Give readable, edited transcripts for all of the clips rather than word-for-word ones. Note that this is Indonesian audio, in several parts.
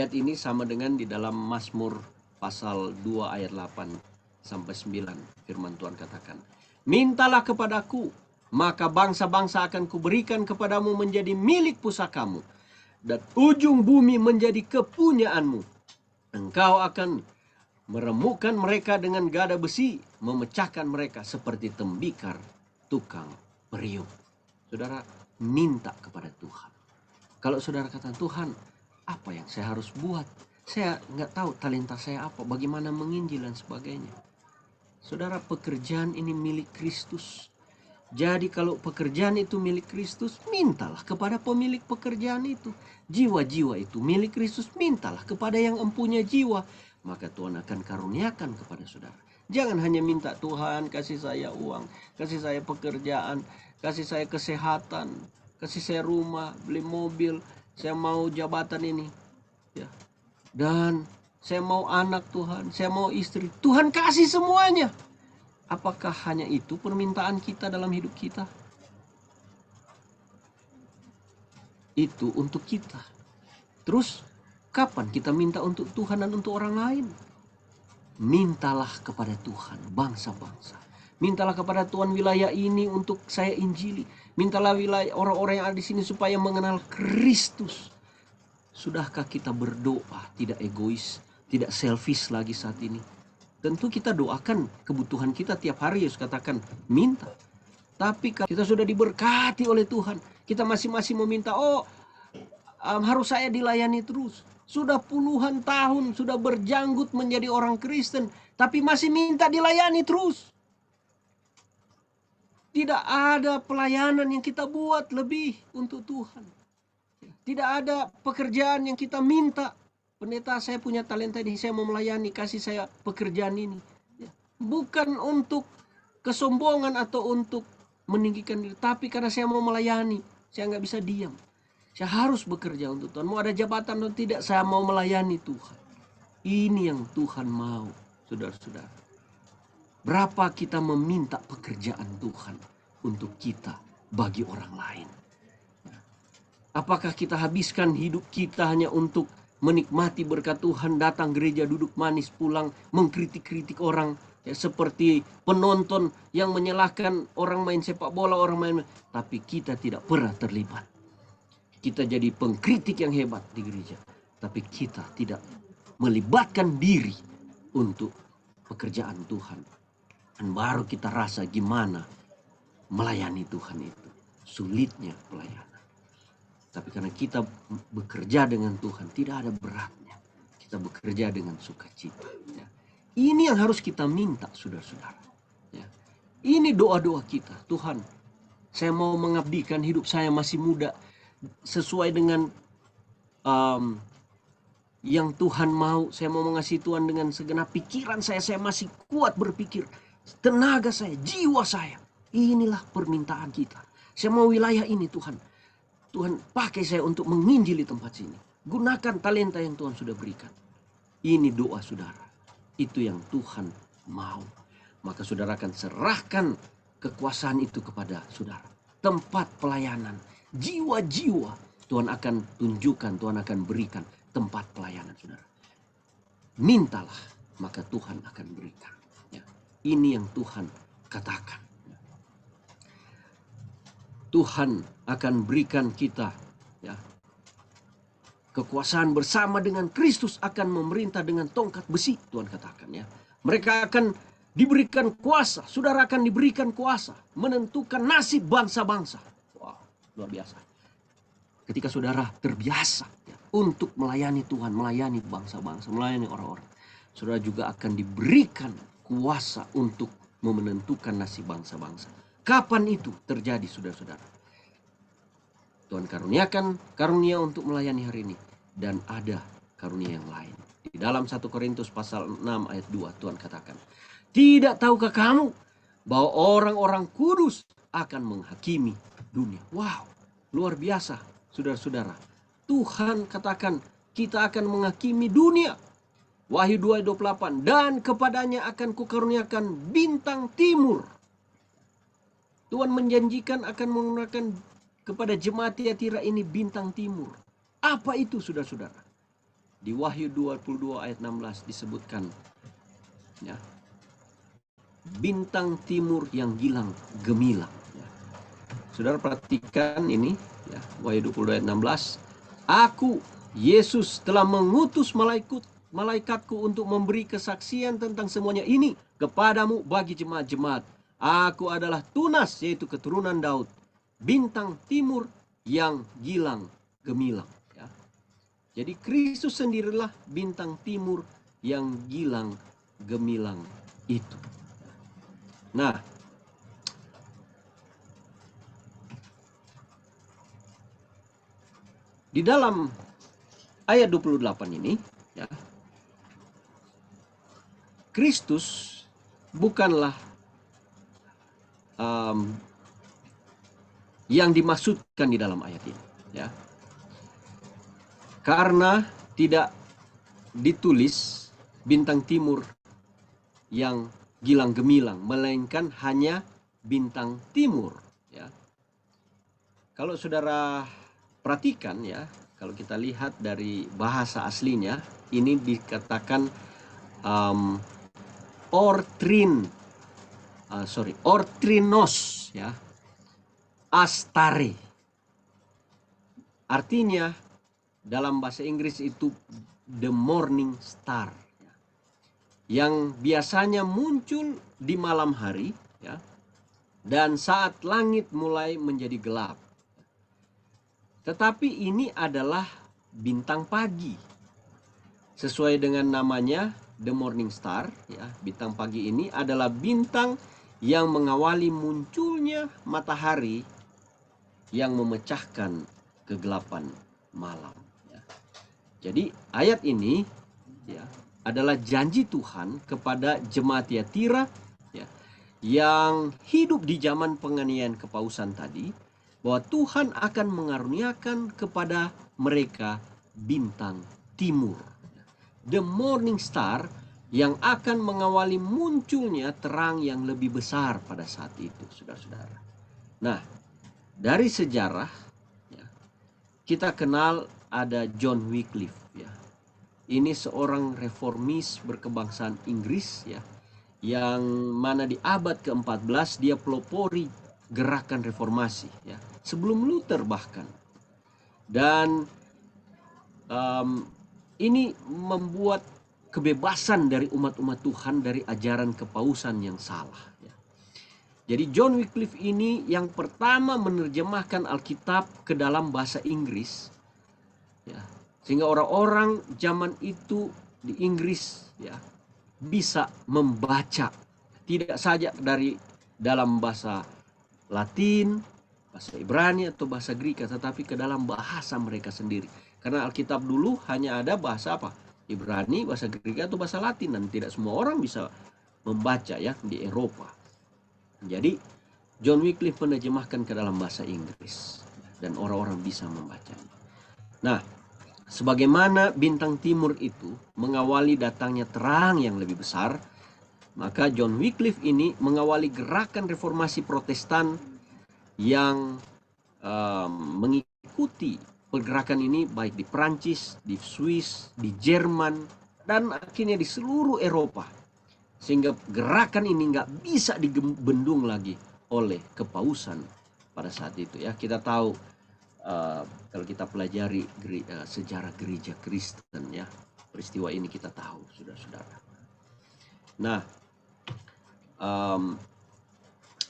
Ayat ini sama dengan di dalam Mazmur pasal 2 ayat 8 sampai 9. Firman Tuhan katakan, mintalah kepadaku, maka bangsa-bangsa akan kuberikan kepadamu menjadi milik pusakamu, dan ujung bumi menjadi kepunyaanmu. Engkau akan meremukkan mereka dengan gada besi, memecahkan mereka seperti tembikar tukang periuk. Saudara, minta kepada Tuhan. Kalau saudara kata, Tuhan, apa yang saya harus buat? Saya nggak tahu talenta saya apa, bagaimana menginjil dan sebagainya. Saudara, pekerjaan ini milik Kristus. Jadi kalau pekerjaan itu milik Kristus, mintalah kepada pemilik pekerjaan itu. Jiwa-jiwa itu milik Kristus, mintalah kepada yang empunya jiwa. Maka Tuhan akan karuniakan kepada saudara. Jangan hanya minta, Tuhan kasih saya uang, kasih saya pekerjaan, kasih saya kesehatan, kasih saya rumah, beli mobil, saya mau jabatan ini. Ya. Dan saya mau anak Tuhan, saya mau istri. Tuhan kasih semuanya. Apakah hanya itu permintaan kita dalam hidup kita? Itu untuk kita. Terus, kapan kita minta untuk Tuhan dan untuk orang lain? Mintalah kepada Tuhan, bangsa-bangsa. Mintalah kepada Tuhan wilayah ini untuk saya injili. Mintalah wilayah orang-orang yang ada di sini supaya mengenal Kristus. Sudahkah kita berdoa tidak egois, tidak selfish lagi saat ini? Tentu kita doakan kebutuhan kita tiap hari, Yesus katakan minta. Tapi kalau kita sudah diberkati oleh Tuhan, kita masing-masing meminta, harus saya dilayani terus. Sudah puluhan tahun, sudah berjanggut menjadi orang Kristen, tapi masih minta dilayani terus. Tidak ada pelayanan yang kita buat lebih untuk Tuhan. Tidak ada pekerjaan yang kita minta. Pendeta, saya punya talenta ini, saya mau melayani, kasih saya pekerjaan ini. Bukan untuk kesombongan atau untuk meninggikan diri, tapi karena saya mau melayani, saya nggak bisa diam. Saya harus bekerja untuk Tuhan. Mau ada jabatan atau tidak, saya mau melayani Tuhan. Ini yang Tuhan mau, saudara-saudara. Berapa kita meminta pekerjaan Tuhan untuk kita bagi orang lain? Apakah kita habiskan hidup kita hanya untuk menikmati berkat Tuhan, datang gereja, duduk manis, pulang, mengkritik-kritik orang, ya, seperti penonton yang menyalahkan orang main sepak bola, orang main, tapi kita tidak pernah terlibat. Kita jadi pengkritik yang hebat di gereja, tapi kita tidak melibatkan diri untuk pekerjaan Tuhan. Dan baru kita rasa gimana melayani Tuhan itu, sulitnya pelayanan. Tapi karena kita bekerja dengan Tuhan, tidak ada beratnya. Kita bekerja dengan sukacita. Ya. Ini yang harus kita minta, saudara-saudara. Ya. Ini doa-doa kita. Tuhan, saya mau mengabdikan hidup saya masih muda, sesuai dengan yang Tuhan mau. Saya mau mengasihi Tuhan dengan segenap pikiran saya masih kuat berpikir. Tenaga saya, jiwa saya. Inilah permintaan kita. Saya mau wilayah ini, Tuhan. Tuhan pakai saya untuk menginjili tempat sini. Gunakan talenta yang Tuhan sudah berikan. Ini doa saudara. Itu yang Tuhan mau. Maka saudara akan serahkan kekuasaan itu kepada saudara. Tempat pelayanan. Jiwa-jiwa Tuhan akan tunjukkan, Tuhan akan berikan tempat pelayanan saudara. Mintalah, maka Tuhan akan berikan. Ya. Ini yang Tuhan katakan. Tuhan akan berikan kita, ya, kekuasaan bersama dengan Kristus akan memerintah dengan tongkat besi, Tuhan katakan, ya. Mereka akan diberikan kuasa, saudara akan diberikan kuasa menentukan nasib bangsa-bangsa. Wow, luar biasa. Ketika saudara terbiasa, ya, untuk melayani Tuhan, melayani bangsa-bangsa, melayani orang-orang, saudara juga akan diberikan kuasa untuk menentukan nasib bangsa-bangsa. Kapan itu terjadi, saudara-saudara? Tuhan karuniakan karunia untuk melayani hari ini. Dan ada karunia yang lain. Di dalam 1 Korintus pasal 6 ayat 2 Tuhan katakan, tidak tahukah kamu bahwa orang-orang kudus akan menghakimi dunia? Wow, luar biasa, saudara-saudara. Tuhan katakan kita akan menghakimi dunia. Wahyu 2:28, dan kepadanya akan kukaruniakan bintang timur. Tuhan menjanjikan akan menggunakan kepada jemaat Tiatira ini bintang timur. Apa itu, saudara-saudara? Di Wahyu 22 ayat 16 disebutkan, ya, bintang timur yang gilang gemilang. Ya. Saudara perhatikan ini, ya, Wahyu 22 ayat 16. Aku, Yesus, telah mengutus malaikatku untuk memberi kesaksian tentang semuanya ini kepadamu bagi jemaat-jemaat. Aku adalah Tunas, yaitu keturunan Daud, bintang timur yang gilang gemilang. Ya. Jadi Kristus sendirilah bintang timur yang gilang gemilang itu. Nah, di dalam ayat 28 ini, ya, Kristus bukanlah yang dimaksudkan di dalam ayat ini, ya, karena tidak ditulis bintang timur yang gilang gemilang, melainkan hanya bintang timur, ya. Kalau saudara perhatikan, ya, kalau kita lihat dari bahasa aslinya, ini dikatakan ortrinos, ya, astare. Artinya dalam bahasa Inggris itu the morning star, ya, yang biasanya muncul di malam hari, ya, dan saat langit mulai menjadi gelap. Tetapi ini adalah bintang pagi. Sesuai dengan namanya, the morning star, ya, bintang pagi ini adalah bintang yang mengawali munculnya matahari yang memecahkan kegelapan malam. Ya. Jadi ayat ini, ya, adalah janji Tuhan kepada jemaat Tiatira, ya, yang hidup di zaman penganiayaan kepausan tadi, bahwa Tuhan akan mengaruniakan kepada mereka bintang timur, the morning star, yang akan mengawali munculnya terang yang lebih besar pada saat itu, saudara-saudara. Nah, dari sejarah, ya, kita kenal ada John Wycliffe, ya. Ini seorang reformis berkebangsaan Inggris, ya, yang mana di abad ke-14 dia pelopori gerakan reformasi, ya, sebelum Luther bahkan. Dan ini membuat kebebasan dari umat-umat Tuhan dari ajaran kepausan yang salah, ya. Jadi John Wycliffe ini yang pertama menerjemahkan Alkitab ke dalam bahasa Inggris, ya, sehingga orang-orang zaman itu di Inggris, ya, bisa membaca tidak saja dari dalam bahasa Latin, bahasa Ibrani atau bahasa Greek, tetapi ke dalam bahasa mereka sendiri. Karena Alkitab dulu hanya ada bahasa apa? Ibrani, bahasa Greek atau bahasa Latin, dan tidak semua orang bisa membaca, ya, di Eropa. Jadi John Wycliffe menerjemahkan ke dalam bahasa Inggris dan orang-orang bisa membacanya. Nah, sebagaimana bintang timur itu mengawali datangnya terang yang lebih besar, maka John Wycliffe ini mengawali gerakan reformasi Protestan yang mengikuti pergerakan ini baik di Prancis, di Swiss, di Jerman, dan akhirnya di seluruh Eropa. Sehingga gerakan ini nggak bisa dibendung lagi oleh kepausan pada saat itu, ya. Kita tahu kalau kita pelajari sejarah gereja Kristen, ya, peristiwa ini kita tahu, saudara-saudara. Nah,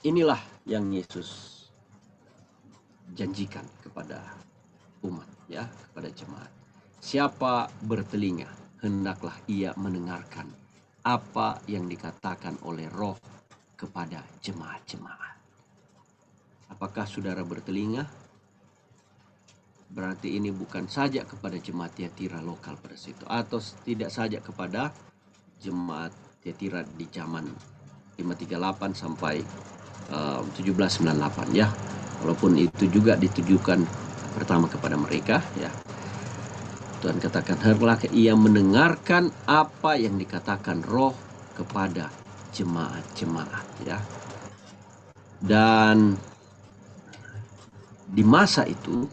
inilah yang Yesus janjikan kepada umat, ya, kepada jemaat. Siapa bertelinga, hendaklah ia mendengarkan apa yang dikatakan oleh Roh kepada jemaat-jemaat. Apakah saudara bertelinga? Berarti ini bukan saja kepada jemaat Tiatira lokal pada situ, atau tidak saja kepada jemaat Tiatira di zaman 538 sampai 1798, ya. Walaupun itu juga ditujukan pertama kepada mereka, ya. Tuhan katakan, hendaklah ia mendengarkan apa yang dikatakan Roh kepada jemaat-jemaat, ya. Dan di masa itu,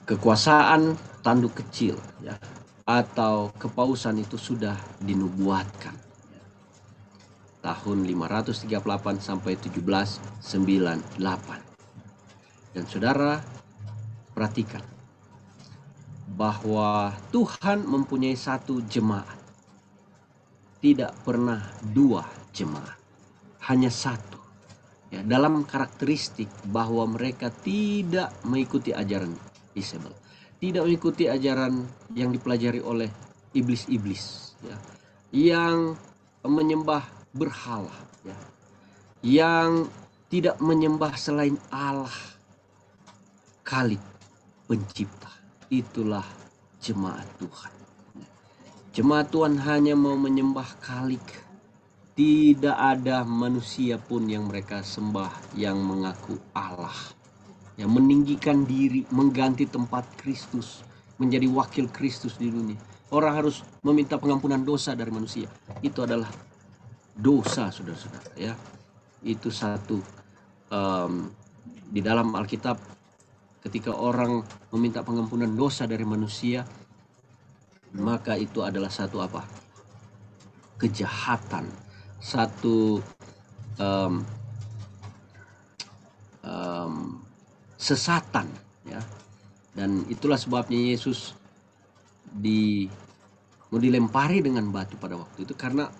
kekuasaan tanduk kecil, ya, atau kepausan itu sudah dinubuatkan tahun 538 sampai 1798. Dan saudara perhatikan bahwa Tuhan mempunyai satu jemaat, tidak pernah dua jemaat, hanya satu. Ya, dalam karakteristik bahwa mereka tidak mengikuti ajaran Isabel, tidak mengikuti ajaran yang dipelajari oleh iblis-iblis, ya, yang menyembah berhala, ya, yang tidak menyembah selain Allah Khalik pencipta. Itulah jemaat Tuhan. Jemaat Tuhan hanya mau menyembah Khalik. Tidak ada manusia pun yang mereka sembah yang mengaku Allah, yang meninggikan diri, mengganti tempat Kristus, menjadi wakil Kristus di dunia. Orang harus meminta pengampunan dosa dari manusia. Itu adalah dosa, saudara-saudara, ya. Itu satu, di dalam Alkitab, ketika orang meminta pengampunan dosa dari manusia, maka itu adalah satu apa? Kejahatan, satu sesatan, ya. Dan itulah sebabnya Yesus mau dilempari dengan batu pada waktu itu, karena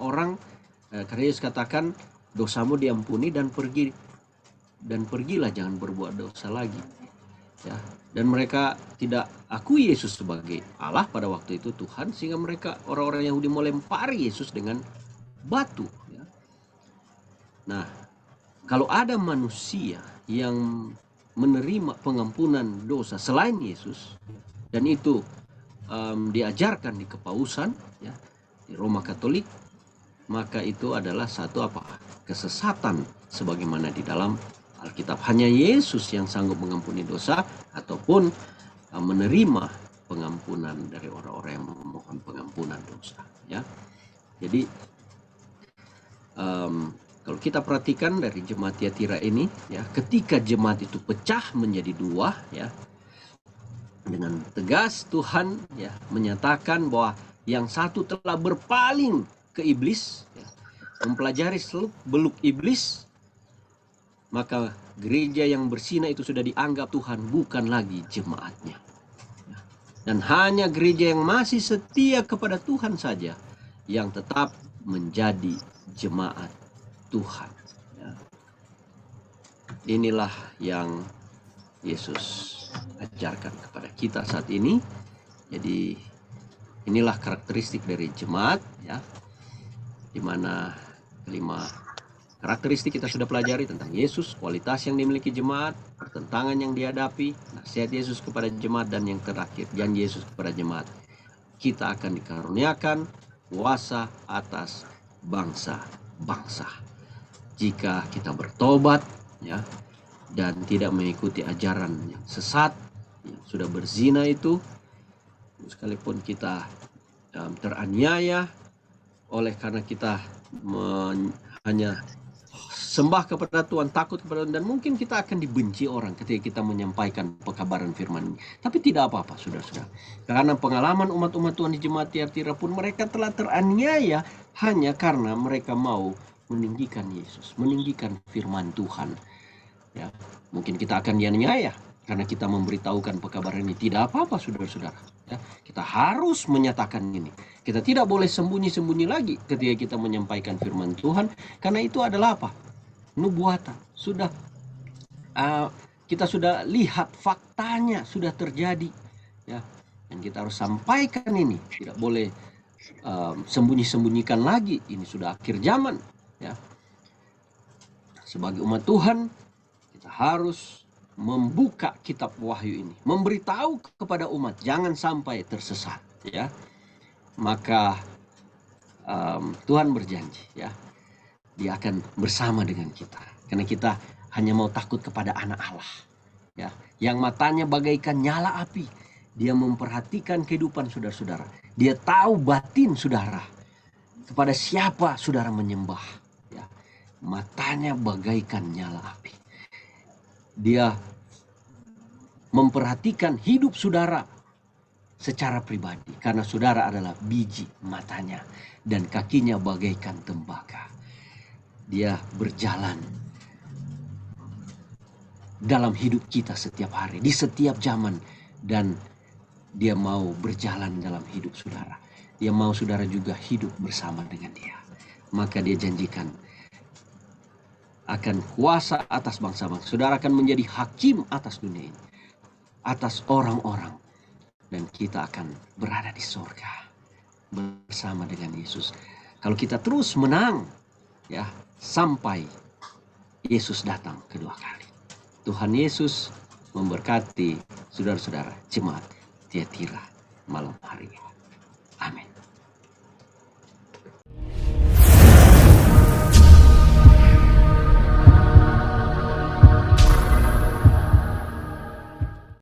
karena Yesus katakan dosamu diampuni dan pergilah, jangan berbuat dosa lagi, ya. Dan mereka tidak akui Yesus sebagai Allah pada waktu itu, Tuhan, sehingga mereka, orang-orang Yahudi, mau lempari Yesus dengan batu, ya. Nah, kalau ada manusia yang menerima pengampunan dosa selain Yesus, dan itu diajarkan di kepausan, ya, di Roma Katolik, maka itu adalah satu apa? Kesesatan, sebagaimana di dalam Alkitab. Hanya Yesus yang sanggup mengampuni dosa ataupun menerima pengampunan dari orang-orang yang memohon pengampunan dosa, ya. Jadi kalau kita perhatikan dari jemaat Tiatira ini, ya, ketika jemaat itu pecah menjadi dua, ya, dengan tegas Tuhan, ya, menyatakan bahwa yang satu telah berpaling ke iblis, ya, mempelajari seluk-beluk iblis, maka gereja yang bersinah itu sudah dianggap Tuhan bukan lagi jemaatnya, ya. Dan hanya gereja yang masih setia kepada Tuhan saja yang tetap menjadi jemaat Tuhan, ya. Inilah yang Yesus ajarkan kepada kita saat ini. Jadi inilah karakteristik dari jemaat, ya, dimana kelima karakteristik kita sudah pelajari tentang Yesus, kualitas yang dimiliki jemaat, pertentangan yang dihadapi, nasihat Yesus kepada jemaat, dan yang terakhir, janji Yesus kepada jemaat, kita akan dikaruniakan kuasa atas bangsa-bangsa jika kita bertobat, ya, dan tidak mengikuti ajaran yang sesat, yang sudah berzina itu. Sekalipun kita teraniaya oleh karena kita hanya sembah kepada Tuhan, takut kepada Tuhan, dan mungkin kita akan dibenci orang ketika kita menyampaikan pekabaran firman ini. Tapi tidak apa-apa, saudara-saudara. Karena pengalaman umat-umat Tuhan di jemaat Tiatira pun, mereka telah teraniaya hanya karena mereka mau meninggikan Yesus, meninggikan firman Tuhan, ya. Mungkin kita akan dianiaya karena kita memberitahukan pekabaran ini. Tidak apa-apa, saudara-saudara, ya. Kita harus menyatakan ini. Kita tidak boleh sembunyi-sembunyi lagi ketika kita menyampaikan firman Tuhan, karena itu adalah apa? Nubuatan. Kita sudah lihat faktanya sudah terjadi, ya. Dan kita harus sampaikan ini. Tidak boleh sembunyi-sembunyikan lagi. Ini sudah akhir zaman, ya. Sebagai umat Tuhan, kita harus membuka kitab Wahyu ini, memberitahu kepada umat jangan sampai tersesat, ya. Maka Tuhan berjanji, ya, Dia akan bersama dengan kita, karena kita hanya mau takut kepada anak Allah, ya, yang matanya bagaikan nyala api. Dia memperhatikan kehidupan saudara-saudara. Dia tahu batin saudara, kepada siapa saudara menyembah, ya. Matanya bagaikan nyala api. Dia memperhatikan hidup saudara secara pribadi, karena saudara adalah biji matanya dan kakinya bagaikan tembaga. Dia berjalan dalam hidup kita setiap hari, di setiap zaman, dan dia mau berjalan dalam hidup saudara. Dia mau saudara juga hidup bersama dengan dia. Maka dia janjikan akan kuasa atas bangsa-bangsa. Saudara akan menjadi hakim atas dunia ini, atas orang-orang, dan kita akan berada di sorga bersama dengan Yesus. Kalau kita terus menang, ya, sampai Yesus datang kedua kali. Tuhan Yesus memberkati saudara-saudara jemaat Tiatira malam hari ini.